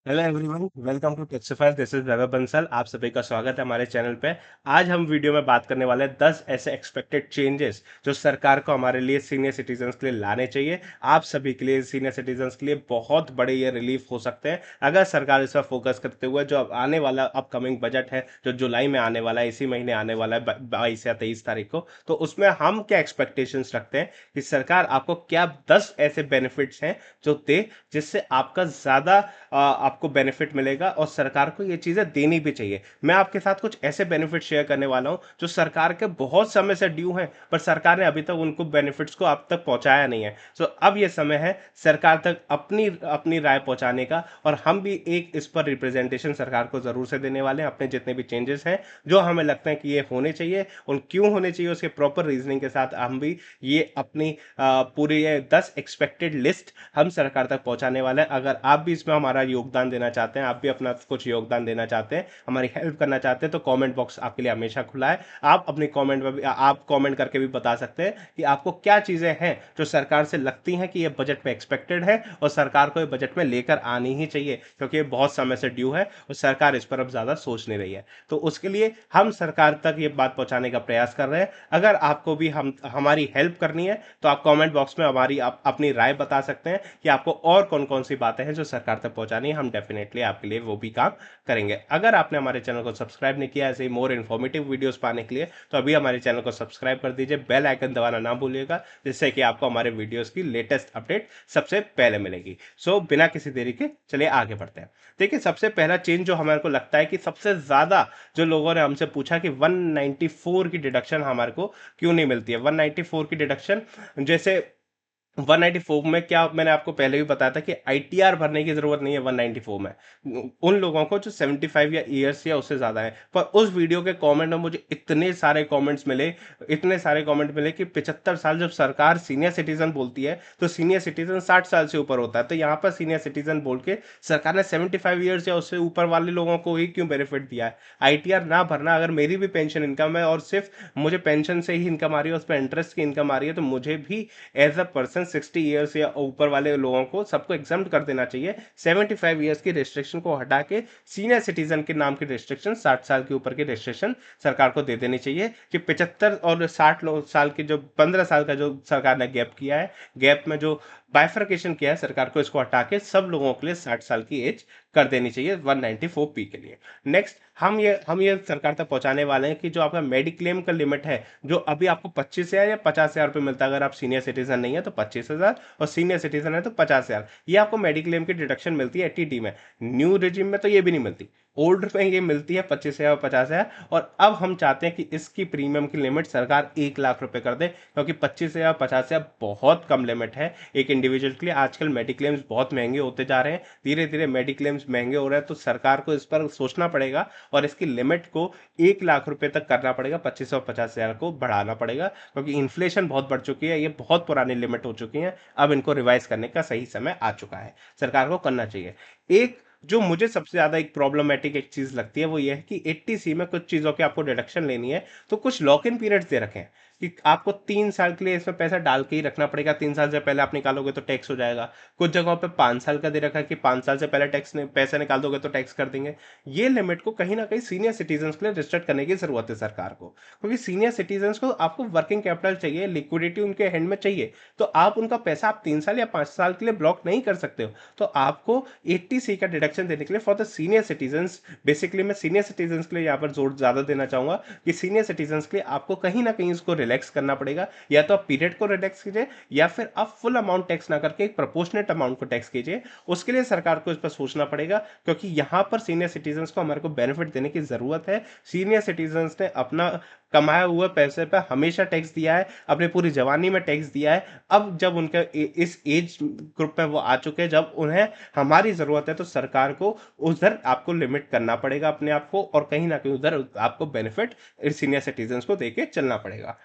Hello everyone, welcome to Texophile. This is Vaibhav Bansal. आप सभी का स्वागत है हमारे चैनल पे। आज हम वीडियो में बात करने वाले हैं 10 ऐसे एक्सपेक्टेड चेंजेस जो सरकार को हमारे लिए सीनियर सिटीजन्स के लिए लाने चाहिए। आप सभी के लिए, सीनियर सिटीजन्स के लिए बहुत बड़े ये रिलीफ हो सकते हैं अगर सरकार इस पर फोकस करते हुए जो अब आने वाला अपकमिंग बजट है, जो जुलाई में आने वाला है, इसी महीने आने वाला है 22 या 23 तारीख को, तो उसमें हम क्या एक्सपेक्टेशंस रखते हैं कि सरकार आपको क्या 10 ऐसे बेनिफिट्स हैं जो दे, जिससे आपका ज़्यादा आपको बेनिफिट मिलेगा और सरकार को ये चीज़ें देनी भी चाहिए। मैं आपके साथ कुछ ऐसे बेनिफिट शेयर करने वाला हूं जो सरकार के बहुत समय से ड्यू हैं, पर सरकार ने अभी तक उनको बेनिफिट्स को आप तक पहुंचाया नहीं है। सो अब ये समय है सरकार तक अपनी अपनी राय पहुंचाने का, और हम भी एक इस पर रिप्रेजेंटेशन सरकार को जरूर से देने वाले हैं। अपने जितने भी चेंजेस हैं जो हमें लगता है कि ये होने चाहिए, उन क्यों होने चाहिए, उसके प्रॉपर रीजनिंग के साथ हम भी ये अपनी पूरी ये 10 एक्सपेक्टेड लिस्ट हम सरकार तक पहुंचाने वाले हैं। अगर आप भी इसमें हमारा योगदान देना चाहते हैं, आप भी अपना कुछ योगदान देना चाहते हैं, हमारी हेल्प करना चाहते हैं, तो कमेंट बॉक्स आपके लिए हमेशा खुला है। आप अपनी कमेंट में भी आप कमेंट करके भी बता सकते हैं कि आपको क्या चीजें हैं जो सरकार से लगती हैं कि ये बजट में एक्सपेक्टेड है और सरकार को ये बजट में लेकर आनी ही चाहिए, क्योंकि ये बहुत समय से ड्यू है और सरकार इस पर अब ज्यादा सोच नहीं रही है। तो उसके लिए हम सरकार तक ये बात पहुंचाने का प्रयास कर रहे हैं। अगर आपको भी हम हमारी हेल्प करनी है तो आप कमेंट बॉक्स में हमारी अपनी राय बता सकते हैं कि आपको और कौन कौन सी बातें हैं जो सरकार तक पहुंचानी है। हम डेफिनेटली आपके लिए वो भी काम करेंगे। अगर आपने हमारे चैनल को सब्सक्राइब नहीं किया ऐसे ही मोर इन्फॉर्मेटिव वीडियोस पाने के लिए, तो अभी हमारे चैनल को सब्सक्राइब कर दीजिए, बेल आइकन दबाना ना भूलिएगा, जिससे कि आपको हमारे वीडियोस की लेटेस्ट अपडेट सबसे पहले मिलेगी। बिना किसी देरी के चलिए आगे बढ़ते हैं। देखिए, सबसे पहला चेंज जो हमारे को लगता है कि सबसे ज्यादा जो लोगों ने हमसे पूछा कि 194 की डिडक्शन हमारे को क्यों नहीं मिलती है। 194 की डिडक्शन, जैसे 194 में क्या, मैंने आपको पहले भी बताया था कि आईटीआर भरने की जरूरत नहीं है 194 में उन लोगों को जो 75 या ईयर्स या उससे ज्यादा है। पर उस वीडियो के कमेंट में मुझे इतने सारे कमेंट मिले कि 75 साल जब सरकार सीनियर सिटीजन बोलती है तो सीनियर सिटीजन 60 साल से ऊपर होता है, तो यहाँ पर सीनियर सिटीजन बोल के सरकार ने 75 ईयर्स या उससे ऊपर वाले लोगों को ही क्यों बेनिफिट दिया है। आईटीआर ना भरना, अगर मेरी भी पेंशन इनकम है और सिर्फ मुझे पेंशन से ही इनकम आ रही है, उस पर इंटरेस्ट की इनकम आ रही है, तो मुझे भी एज अ पर्सन 60 ईयर्स या ऊपर वाले लोगों को सबको एग्जाम कर देना चाहिए। 75 ईयर्स की रिस्ट्रिक्शन को हटा के सीनियर सिटीजन के नाम की रिस्ट्रिक्शन, 60 साल के ऊपर की रिस्ट्रिक्शन सरकार को दे देनी चाहिए कि 75 और 60 साल की जो 15 साल का जो सरकार ने गैप किया है, गैप में जो बाइफर्केशन किया है सरकार को, इसको हटा के सब लोगों के लिए 60 साल की एज कर देनी चाहिए 194 पी के लिए। नेक्स्ट, हम ये सरकार तक पहुंचाने वाले हैं कि जो आपका मेडिक्लेम का लिमिट है, जो अभी आपको 25 हजार या 50 हजार रुपये मिलता है, अगर आप सीनियर सिटीजन नहीं है तो 25 हजार, और सीनियर सिटीजन है तो 50 हजार, ये आपको मेडिक्लेम की डिडक्शन मिलती है 80D में। न्यू रिजिम में तो ये भी नहीं मिलती, ओल्ड में ये मिलती है 25 हजार और 50 हजार। और अब हम चाहते हैं कि इसकी प्रीमियम की लिमिट सरकार 1 लाख रुपए कर दे, क्योंकि 25 हजार 50 हजार बहुत कम लिमिट है एक इंडिविजुअल के लिए। आजकल मेडिक्लेम्स बहुत महंगे होते जा रहे हैं, धीरे धीरे मेडिक्लेम्स महंगे हो रहे हैं, तो सरकार को इस पर सोचना पड़ेगा और इसकी लिमिट को 1 लाख रुपए तक करना पड़ेगा, 25 और 50 हजार को बढ़ाना पड़ेगा, क्योंकि इन्फ्लेशन बहुत बढ़ चुकी है, ये बहुत पुरानी लिमिट हो चुकी है। अब इनको रिवाइज करने का सही समय आ चुका है, सरकार को करना चाहिए। एक जो मुझे सबसे ज्यादा एक प्रॉब्लमेटिक एक चीज लगती है वो ये है कि 80C में कुछ चीजों की आपको डिडक्शन लेनी है, तो कुछ लॉक इन पीरियड्स दे रखे हैं कि आपको 3 साल के लिए इसमें पैसा डाल के ही रखना पड़ेगा, 3 साल से पहले आप निकालोगे तो टैक्स हो जाएगा। कुछ जगहों पे 5 साल का दे रखा है कि 5 साल से पहले टैक्स पैसे निकाल दोगे तो टैक्स कर देंगे। ये लिमिट को कहीं ना कहीं सीनियर सिटीजन के लिए रिस्ट्रिक्ट करने की जरूरत है सरकार को, क्योंकि सीनियर सिटीजन को आपको वर्किंग कैपिटल चाहिए, लिक्विडिटी उनके हैंड में चाहिए, तो आप उनका पैसा आप 3 साल या 5 साल के लिए ब्लॉक नहीं कर सकते हो। तो आपको 80C का डिडक्शन देने के लिए for the senior citizen, basically मैं सीनियर सिटीजन के लिए यहाँ पर जोर ज्यादा देना चाहूंगा कि सीनियर सिटीजन के लिए आपको कहीं ना कहीं इसको रिलैक्स करना पड़ेगा। या तो आप पीरियड को रिलैक्स कीजिए, या फिर आप फुल अमाउंट टैक्स ना करके एक प्रोपोर्शनेट अमाउंट को टैक्स कीजिए। उसके लिए सरकार को इस पर सोचना पड़ेगा, क्योंकि यहां पर सीनियर सिटीजन को हमारे को बेनिफिट देने की जरूरत है। सीनियर सिटीजन ने अपना कमाए हुए पैसे पर हमेशा टैक्स दिया है, अपनी पूरी जवानी में टैक्स दिया है। अब जब उनके इस एज ग्रुप में वो आ चुके हैं जब उन्हें हमारी जरूरत है, तो सरकार को उधर आपको लिमिट करना पड़ेगा अपने आप को, और कहीं ना कहीं उधर आपको बेनिफिट सीनियर सिटीजन को देके चलना पड़ेगा।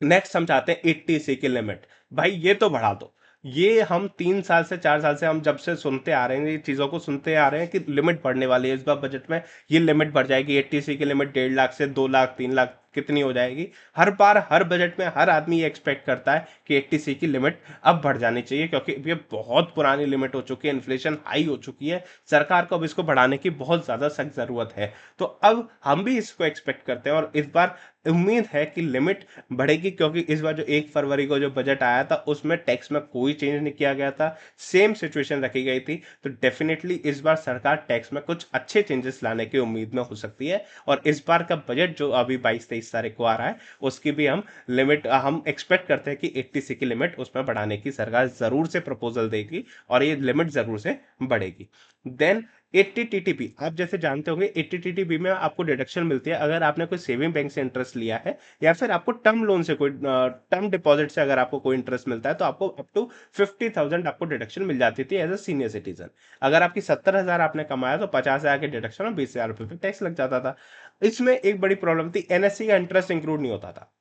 नेक्स्ट, हम चाहते हैं 80C की लिमिट। भाई ये तो बढ़ा दो। ये हम 3 साल से 4 साल से हम जब से सुनते आ रहे हैं, ये चीजों को सुनते आ रहे हैं कि लिमिट बढ़ने वाली है, इस बार बजट में ये लिमिट बढ़ जाएगी, 80C की लिमिट 1.5 लाख से 2 लाख 3 लाख कितनी हो जाएगी। हर बार हर बजट में हर आदमी ये एक्सपेक्ट करता है कि 80C की लिमिट अब बढ़ जानी चाहिए, क्योंकि ये बहुत पुरानी लिमिट हो चुकी है, इन्फ्लेशन हाई हो चुकी है, सरकार को अब इसको बढ़ाने की बहुत ज़्यादा सख्त ज़रूरत है। तो अब हम भी इसको एक्सपेक्ट करते हैं और इस बार उम्मीद है कि लिमिट बढ़ेगी, क्योंकि इस बार जो 1 फरवरी को जो बजट आया था उसमें टैक्स में कोई चेंज नहीं किया गया था, सेम सिचुएशन रखी गई थी। तो डेफिनेटली इस बार सरकार टैक्स में कुछ अच्छे चेंजेस लाने की उम्मीद में हो सकती है, और इस बार का बजट जो अभी 22-23 तारीख को आ रहा है उसकी भी हम लिमिट हम एक्सपेक्ट करते हैं कि 80C की लिमिट उसमें बढ़ाने की सरकार जरूर से प्रपोजल देगी और ये लिमिट जरूर से बढ़ेगी। देन 80 TTP, आप जैसे जानते होंगे 80 TTP में आपको डिडक्शन मिलती है अगर आपने कोई सेविंग बैंक से इंटरेस्ट लिया है, या फिर आपको टर्म लोन से कोई टर्म डिपॉजिट से अगर आपको कोई इंटरेस्ट मिलता है तो आपको अप टू 50,000 आपको डिडक्शन मिल जाती थी एज अ सीनियर सिटीजन। अगर आपकी 70,000 आपने कमाया तो 50,000 के डिडक्शन और 20,000 रुपये पे टैक्स लग जाता था। इसमें एक बड़ी प्रॉब्लम थी, एनएससी का इंटरेस्ट इंक्लूड नहीं होता था।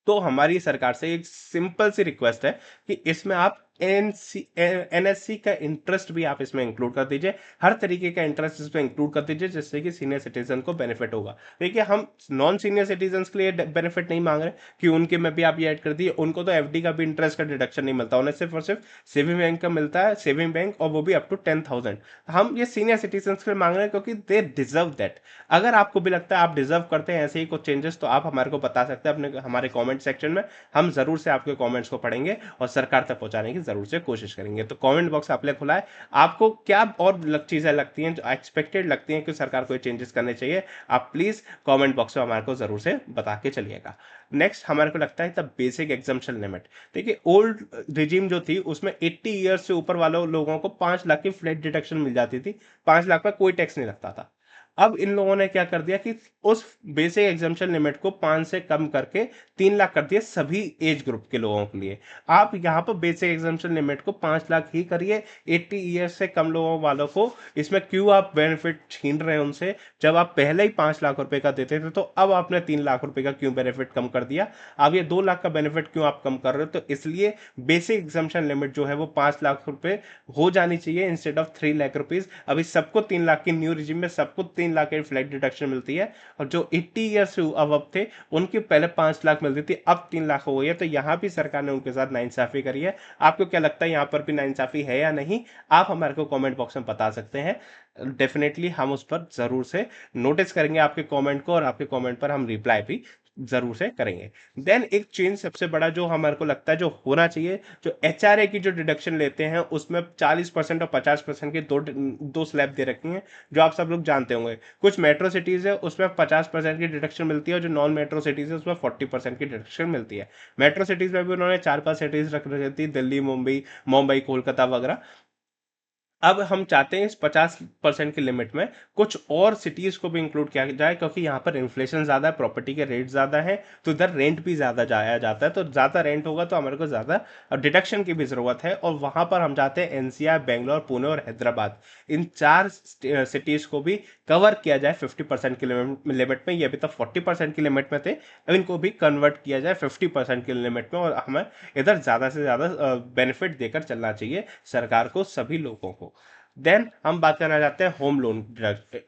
तो हमारी सरकार से एक सिंपल सी रिक्वेस्ट है कि इसमें आप एनएससी का इंटरेस्ट भी आप इसमें इंक्लूड कर दीजिए, हर तरीके का इंटरेस्ट इसमें इंक्लूड कर दीजिए, जिससे कि सीनियर सिटीजन को बेनिफिट होगा। देखिए हम नॉन सीनियर सिटीजन के लिए बेनिफिट नहीं मांग रहे कि उनके में भी आप ये ऐड कर दिए, उनको तो एफडी का भी इंटरेस्ट का डिडक्शन नहीं मिलता, उन्हें सिर्फ और सिर्फ सेविंग बैंक का मिलता है, सेविंग बैंक, और वो भी अप टू 10,000। हम ये सीनियर सिटीजन के लिए मांग रहे हैं क्योंकि दे डिजर्व दैट। अगर आपको भी लगता है आप डिजर्व करते हैं ऐसे ही कुछ चेंजेस, तो आप हमारे को बता सकते हैं अपने हमारे कमेंट सेक्शन में, हम जरूर से आपके कमेंट्स को पढ़ेंगे और सरकार तक पहुंचाने की जरूर से कोशिश करेंगे। तो कमेंट बॉक्स आप लिए खुला है, आपको क्या और चीजें लगती हैं जो एक्सपेक्टेड लगती हैं कि सरकार को चेंजेस करने चाहिए, आप प्लीज कमेंट बॉक्स में हमारे को जरूर से बता के चलिएगा। नेक्स्ट हमारे को लगता है द बेसिक एग्जाम्पशन लिमिट। देखिए ओल्ड रिजीम जो थी उसमें 80 ईयर्स से ऊपर वाले लोगों को 5 लाख की फ्लैट डिडक्शन मिल जाती थी, 5 लाख पर कोई टैक्स नहीं लगता था। अब इन लोगों ने क्या कर दिया कि उस बेसिक एग्जाम्पशन लिमिट को 5 से कम करके 3 लाख कर दिया सभी एज ग्रुप के लोगों के लिए। आप यहाँ पर बेसिक एग्जाम्पशन लिमिट को 5 लाख ही करिए, 80 ईयर्स से कम लोगों वालों को इसमें क्यों आप बेनिफिट छीन रहे हैं उनसे, जब आप पहले ही 5 लाख रुपए का देते थे तो अब आपने 3 लाख रुपए का क्यों बेनिफिट कम कर दिया, अब ये 2 लाख का बेनिफिट क्यों आप कम कर रहे हो। तो इसलिए बेसिक एग्जाम्पशन लिमिट जो है वो 5 लाख रुपए हो जानी चाहिए इंस्टेड ऑफ 3 लाख रुपीज। अभी सबको 3 लाख की न्यू रिजिम में सबको 3 लाख की फ्लैट डिडक्शन मिलती है, और जो 80 ईयर्स से अब थे उनकी पहले 5 लाख मिलती थी, अब 3 लाख हो गई है। तो यहाँ भी सरकार ने उनके साथ नाइंसाफी करी है। आपको क्या लगता है यहाँ पर भी नाइंसाफी है या नहीं, आप हमारे को कमेंट बॉक्स में बता सकते हैं। डेफिनेटली हम उस पर जरूर से नोटिस करेंगे आपके कमेंट को, और आपके कमेंट पर हम रिप्लाई भी जरूर से करेंगे। देन एक चेंज सबसे बड़ा जो हमारे को लगता है जो होना चाहिए, जो एचआरए की जो डिडक्शन लेते हैं उसमें 40% और 50% की दो स्लैब दे रखी हैं, जो आप सब लोग जानते होंगे। कुछ मेट्रो सिटीज है उसमें 50% की डिडक्शन मिलती है, और जो नॉन मेट्रो सिटीज है उसमें 40% की डिडक्शन मिलती है। मेट्रो सिटीज में भी उन्होंने 4-5 सिटीज रख रखी थी, दिल्ली, मुंबई, मुंबई, कोलकाता वगैरह। अब हम चाहते हैं इस 50% की लिमिट में कुछ और सिटीज को भी इंक्लूड किया जाए, क्योंकि यहाँ पर इन्फ्लेशन ज्यादा है, प्रॉपर्टी के रेट ज्यादा है, तो इधर रेंट भी ज्यादा जाया जाता है। तो ज्यादा रेंट होगा तो हमारे को ज्यादा डिडक्शन की भी जरूरत है, और वहां पर हम चाहते हैं एनसीआर, बेंगलोर, पुणे और हैदराबाद, इन 4 सिटीज को भी कवर किया जाए 50% की लिमिट में। ये अभी तक 40% की लिमिट में थे, अब इनको भी कन्वर्ट किया जाए 50% की लिमिट में, और हमें इधर ज्यादा से ज्यादा बेनिफिट देकर चलना चाहिए सरकार को, सभी लोगों को। देन हम बात करना चाहते हैं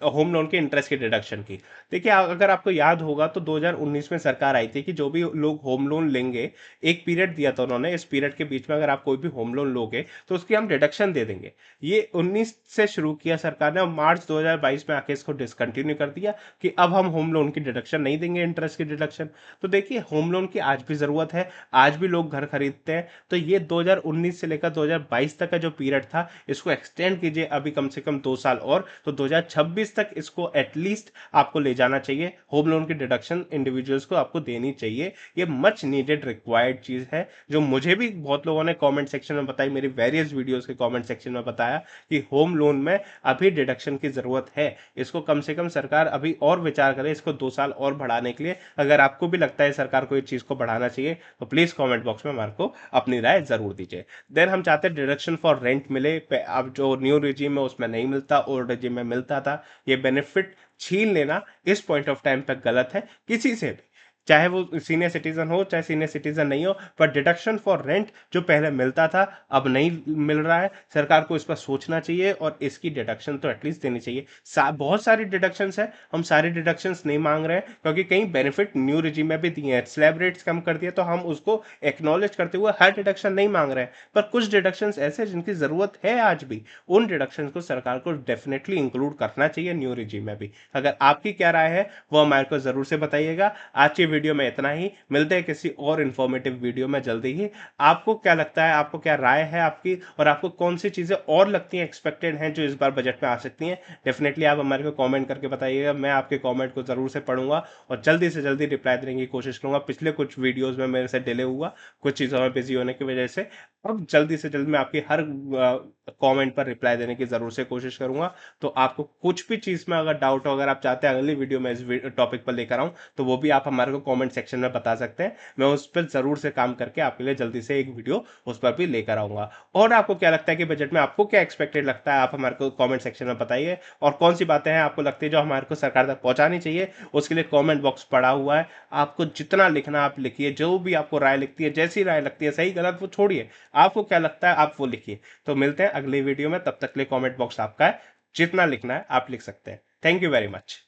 होम लोन के इंटरेस्ट की डिडक्शन की। देखिए अगर आपको याद होगा तो 2019 में सरकार आई थी कि जो भी लोग होम लोन लेंगे, एक पीरियड दिया था उन्होंने, इस पीरियड के बीच में अगर आप कोई भी होम लोन लोगे तो उसकी हम डिडक्शन दे देंगे। ये 19 से शुरू किया सरकार ने, और मार्च 2022 में आके इसको डिसकंटिन्यू कर दिया कि अब हम होम लोन की डिडक्शन नहीं देंगे, इंटरेस्ट की डिडक्शन। तो देखिए होम लोन की आज भी जरूरत है, आज भी लोग घर खरीदते हैं, तो ये 2019 से लेकर 2022 तक का जो पीरियड था इसको एक्सटेंड कीजिए अभी कम से कम 2 साल और, तो 2026 तक इसको एटलीस्ट आपको ले जाना चाहिए। होम लोन की डिडक्शन इंडिविजुअल्स को आपको देनी चाहिए, ये मच नीडेड रिक्वायर्ड चीज है, जो मुझे भी बहुत लोगों ने कमेंट सेक्शन में बताई, मेरी वेरियस वीडियोस के कमेंट सेक्शन में बताया कि होम लोन में अभी डिडक्शन की जरूरत है, इसको कम से कम सरकार अभी और विचार करे, इसको 2 साल और बढ़ाने के लिए। अगर आपको भी लगता है सरकार को इस चीज को बढ़ाना चाहिए तो प्लीज कमेंट बॉक्स में हमारे को अपनी राय जरूर दीजिए। देन हम चाहते हैं डिडक्शन फॉर रेंट मिले, अब जो न्यू रिजीम में उसमें नहीं मिलता, ओल्ड रिजीम में मिलता था। ये बेनिफिट छीन लेना इस पॉइंट ऑफ टाइम पे गलत है किसी से भी, चाहे वो सीनियर सिटीजन हो चाहे सीनियर सिटीजन नहीं हो, पर डिडक्शन फॉर रेंट जो पहले मिलता था अब नहीं मिल रहा है। सरकार को इस पर सोचना चाहिए और इसकी डिडक्शन तो एटलीस्ट देनी चाहिए। बहुत सारी डिडक्शंस है, हम सारी डिडक्शंस नहीं मांग रहे हैं, क्योंकि कई बेनिफिट न्यू रिजीम में भी दिए हैं। स्लैब रेट्स कम कर दिए तो हम उसको एक्नॉलेज करते हुए हर डिडक्शन नहीं मांग रहे हैं, पर कुछ डिडक्शंस ऐसे जिनकी जरूरत है आज भी, उन डिडक्शन को सरकार को डेफिनेटली इंक्लूड करना चाहिए न्यू रिजीम में भी। अगर आपकी क्या राय है वो हमारे को जरूर से बताइएगा। आज की वीडियो में इतना ही, मिलते हैं किसी और इन्फॉर्मेटिव वीडियो में जल्दी ही। आपको क्या लगता है, आपको क्या राय है आपकी, और आपको कौन सी चीजें और लगती हैं एक्सपेक्टेड हैं जो इस बार बजट में आ सकती हैं, डेफिनेटली आप हमारे को कमेंट करके बताइएगा। मैं आपके कमेंट को जरूर से पढ़ूंगा और जल्दी से जल्दी रिप्लाई देने की कोशिश करूंगा। पिछले कुछ वीडियोस में मेरे से डिले हुआ कुछ चीज़ों में बिजी होने की वजह से, अब जल्दी से जल्दी मैं आपकी हर कमेंट पर रिप्लाई देने की जरूर से कोशिश करूंगा। तो आपको कुछ भी चीज़ में अगर डाउट हो, अगर आप चाहते हैं अगली वीडियो में इस टॉपिक पर लेकर आऊं, तो वो भी आप हमारे को कमेंट सेक्शन में बता सकते हैं। मैं उस पर जरूर से काम करके आपके लिए जल्दी से एक वीडियो उस पर भी लेकर आऊंगा। और आपको क्या लगता है कि बजट में आपको क्या एक्सपेक्टेड लगता है, आप हमारे को कमेंट सेक्शन में बताइए। और कौन सी बातें हैं आपको लगती है जो हमारे को सरकार तक पहुंचानी चाहिए, उसके लिए कमेंट बॉक्स पड़ा हुआ है। आपको जितना लिखना आप लिखिए, जो भी आपको राय लगती है, जैसी राय लगती है, सही गलत वो छोड़िए, आपको क्या लगता है आप वो लिखिए। तो मिलते हैं अगली वीडियो में, तब तक के लिए कमेंट बॉक्स आपका है, जितना लिखना है आप लिख सकते हैं। Thank you very much.